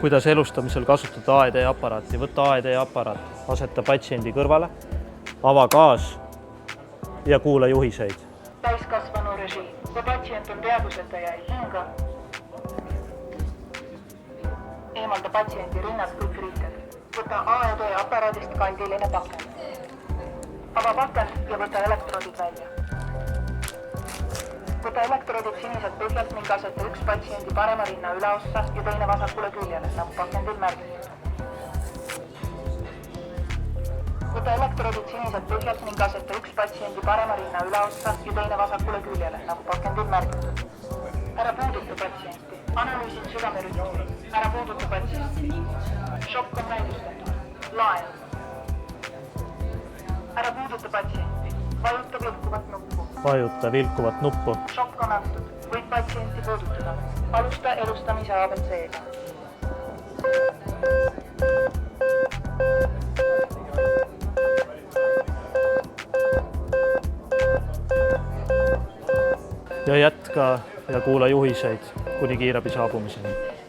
Kuidas elustamisel kasutada AED-aparaati? Võta AED-aparaat, aseta patsiendi kõrvale, ava gaas ja kuula juhiseid. Täiskasvanu režiim. Kui patsient on teadvuseta ja ei hinga, eemalda patsiendi rinnast kõik riiked. Võta AED-aparaadist kandiline pakend. Ava pakend ja võta elektroodid välja. Võta elektroodid siniselt põhjalt ning aseta üks patsiendi parema rinna üleossa ja teine vasakule küljele, nagu pakendil märgitud. Võta elektroodid siniselt põhjalt ning aseta üks patsiendi parema rinna üleossa ja teine vasakule küljele, nagu pakendil märgitud. Ära puuduta patsienti. Analüüsid südamerütmi. Ära puuduta patsienti. Šokk on näidustatud. Laen. Ära puuduta patsienti. Vajuta vilkuvat nuppu. Vajuta vilkuvat nuppu. Šokk on antud. Võid patsienti puudutada. Alusta elustamise ABC-ga. Ja jätka ja kuula juhiseid kuni kiirabi saabumiseni.